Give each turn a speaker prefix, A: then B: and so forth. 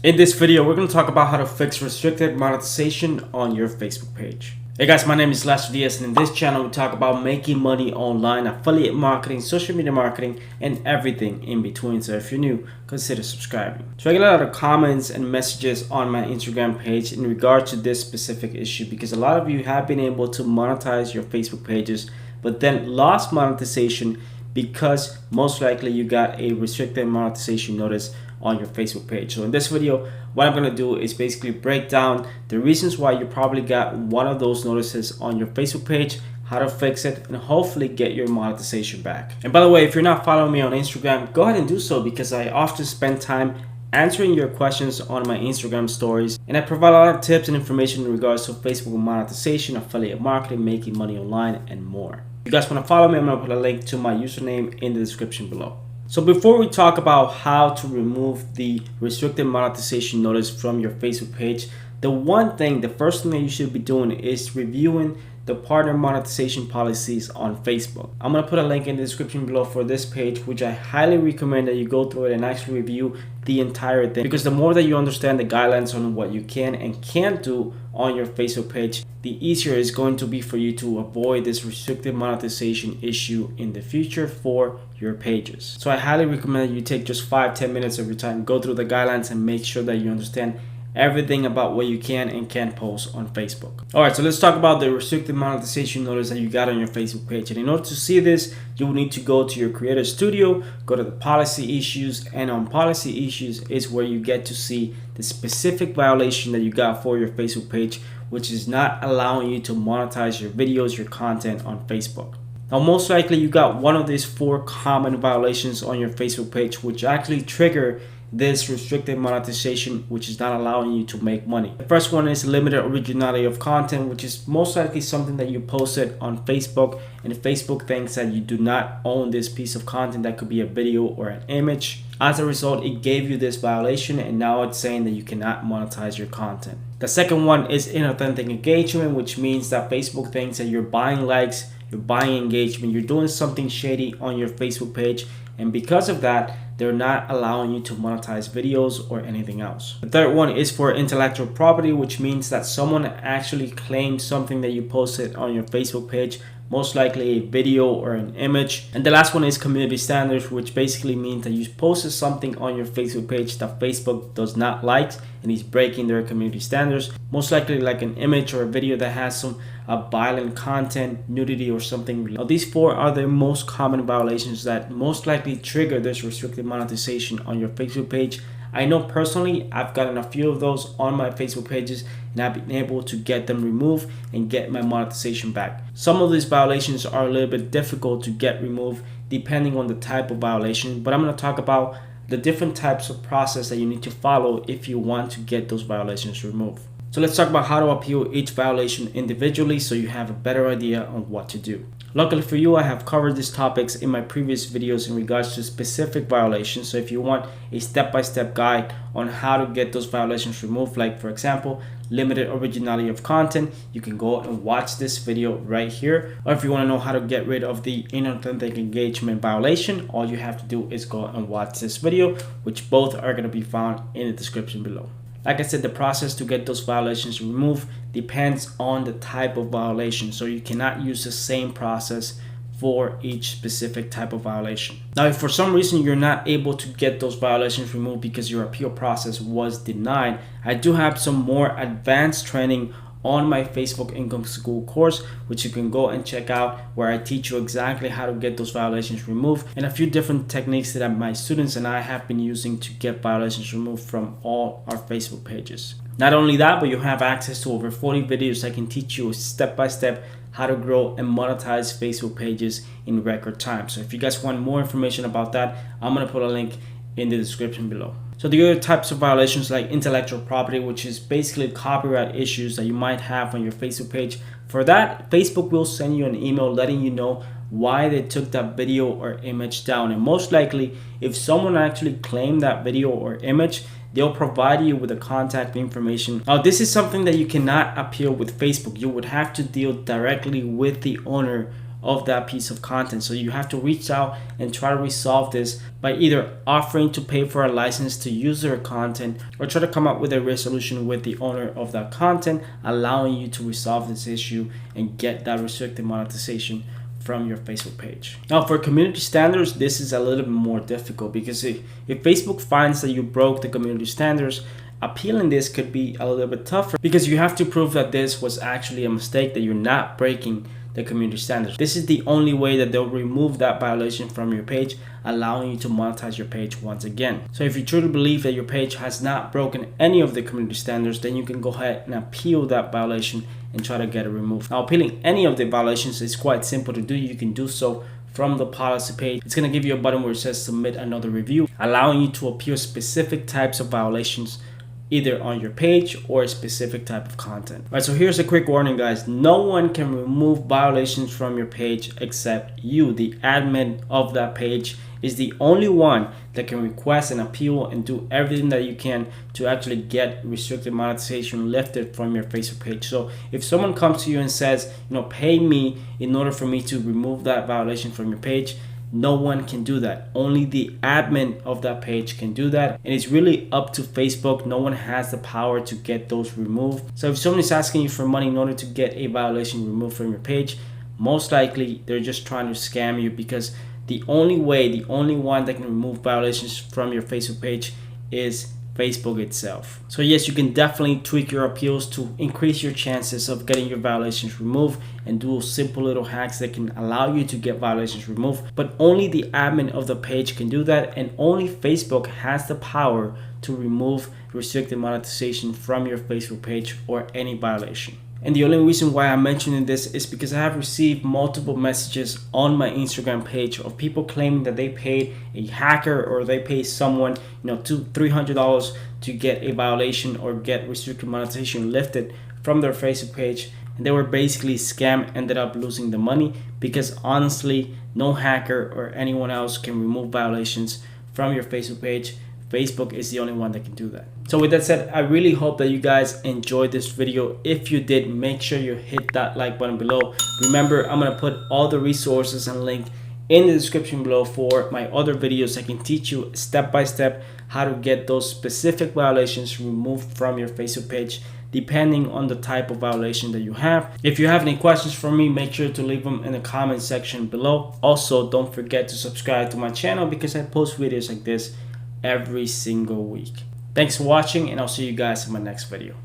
A: In this video, we're going to talk about how to fix restricted monetization on your Facebook page. Hey guys, my name is Lester Diaz, and in this channel we talk about making money online, affiliate marketing, social media marketing, and everything in between. So if you're new, consider subscribing. So I get a lot of comments and messages on my Instagram page in regard to this specific issue because a lot of you have been able to monetize your Facebook pages, but then lost monetization because most likely you got a restricted monetization notice on your Facebook page. So in this video, what I'm going to do is basically break down the reasons why you probably got one of those notices on your Facebook page, how to fix it, and hopefully get your monetization back. And by the way, if you're not following me on Instagram, go ahead and do so because I often spend time answering your questions on my Instagram stories, and I provide a lot of tips and information in regards to Facebook monetization, affiliate marketing, making money online, and more. If you guys want to follow me, I'm going to put a link to my username in the description below. So before we talk about how to remove the restricted monetization notice from your Facebook page, the first thing that you should be doing is reviewing the partner monetization policies on Facebook. I'm going to put a link in the description below for this page, which I highly recommend that you go through it and actually review the entire thing, because the more that you understand the guidelines on what you can and can't do on your Facebook page, the easier it's going to be for you to avoid this restricted monetization issue in the future for your pages. So I highly recommend that you take just 5-10 minutes of your time, go through the guidelines, and make sure that you understand everything about what you can and can't post on Facebook. Alright, so let's talk about the restricted monetization notice that you got on your Facebook page. And in order to see this, you will need to go to your Creator Studio, go to the policy issues, and on policy issues is where you get to see the specific violation that you got for your Facebook page, which is not allowing you to monetize your videos, your content on Facebook. Now, most likely you got one of these 4 common violations on your Facebook page, which actually trigger this restricted monetization, which is not allowing you to make money. The first one is limited originality of content, which is most likely something that you posted on Facebook, and Facebook thinks that you do not own this piece of content. That could be a video or an image. As a result, it gave you this violation, and now it's saying that you cannot monetize your content. The second one is inauthentic engagement, which means that Facebook thinks that you're buying likes, you're buying engagement, you're doing something shady on your Facebook page, and because of that, they're not allowing you to monetize videos or anything else. The third one is for intellectual property, which means that someone actually claimed something that you posted on your Facebook page, most likely a video or an image. And the last one is community standards, which basically means that you posted something on your Facebook page that Facebook does not like and is breaking their community standards, most likely like an image or a video that has some violent content, nudity, or something. Now, these 4 are the most common violations that most likely trigger this restricted monetization on your Facebook page. I know personally I've gotten a few of those on my Facebook pages, and I've been able to get them removed and get my monetization back. Some of these violations are a little bit difficult to get removed depending on the type of violation, but I'm going to talk about the different types of process that you need to follow if you want to get those violations removed. So let's talk about how to appeal each violation individually so you have a better idea on what to do. Luckily for you, I have covered these topics in my previous videos in regards to specific violations. So if you want a step-by-step guide on how to get those violations removed, like for example, limited originality of content, you can go and watch this video right here. Or if you want to know how to get rid of the inauthentic engagement violation, all you have to do is go and watch this video, which both are going to be found in the description below. Like I said, the process to get those violations removed depends on the type of violation, so you cannot use the same process for each specific type of violation. Now, if for some reason you're not able to get those violations removed because your appeal process was denied, I do have some more advanced training on my Facebook Income School course, which you can go and check out, where I teach you exactly how to get those violations removed and a few different techniques that my students and I have been using to get violations removed from all our Facebook pages. Not only that, but you have access to over 40 videos that can teach you step-by-step how to grow and monetize Facebook pages in record time. So if you guys want more information about that, I'm going to put a link in the description below. So the other types of violations, like intellectual property, which is basically copyright issues that you might have on your Facebook page. For that, Facebook will send you an email letting you know why they took that video or image down. And most likely, if someone actually claimed that video or image, they'll provide you with the contact information. Now, this is something that you cannot appeal with Facebook. You would have to deal directly with the owner of that piece of content. So you have to reach out and try to resolve this by either offering to pay for a license to use their content, or try to come up with a resolution with the owner of that content, allowing you to resolve this issue and get that restricted monetization from your Facebook page. Now for community standards, this is a little bit more difficult, because if Facebook finds that you broke the community standards, appealing this could be a little bit tougher, because you have to prove that this was actually a mistake, that you're not breaking the community standards. This is the only way that they'll remove that violation from your page, allowing you to monetize your page once again. So if you truly believe that your page has not broken any of the community standards, then you can go ahead and appeal that violation and try to get it removed. Now, appealing any of the violations is quite simple to do. You can do so from the policy page. It's going to give you a button where it says submit another review, allowing you to appeal specific types of violations either on your page or a specific type of content. All right, so here's a quick warning, guys. No one can remove violations from your page except you. The admin of that page is the only one that can request an appeal and do everything that you can to actually get restricted monetization lifted from your Facebook page. So if someone comes to you and says, pay me in order for me to remove that violation from your page, no one can do that. Only the admin of that page can do that, and it's really up to Facebook. No one has the power to get those removed. So if someone is asking you for money in order to get a violation removed from your page, most likely they're just trying to scam you, because the only one that can remove violations from your Facebook page is Facebook itself. So yes, you can definitely tweak your appeals to increase your chances of getting your violations removed, and do simple little hacks that can allow you to get violations removed. But only the admin of the page can do that, and only Facebook has the power to remove restricted monetization from your Facebook page or any violation. And the only reason why I'm mentioning this is because I have received multiple messages on my Instagram page of people claiming that they paid a hacker, or they paid someone, $200-300 to get a violation or get restricted monetization lifted from their Facebook page. And they were basically scammed, ended up losing the money, because honestly, no hacker or anyone else can remove violations from your Facebook page. Facebook is the only one that can do that. So with that said, I really hope that you guys enjoyed this video. If you did, make sure you hit that like button below. Remember, I'm going to put all the resources and link in the description below for my other videos. I can teach you step by step how to get those specific violations removed from your Facebook page, depending on the type of violation that you have. If you have any questions for me, make sure to leave them in the comment section below. Also, don't forget to subscribe to my channel, because I post videos like this every single week. Thanks for watching, and I'll see you guys in my next video.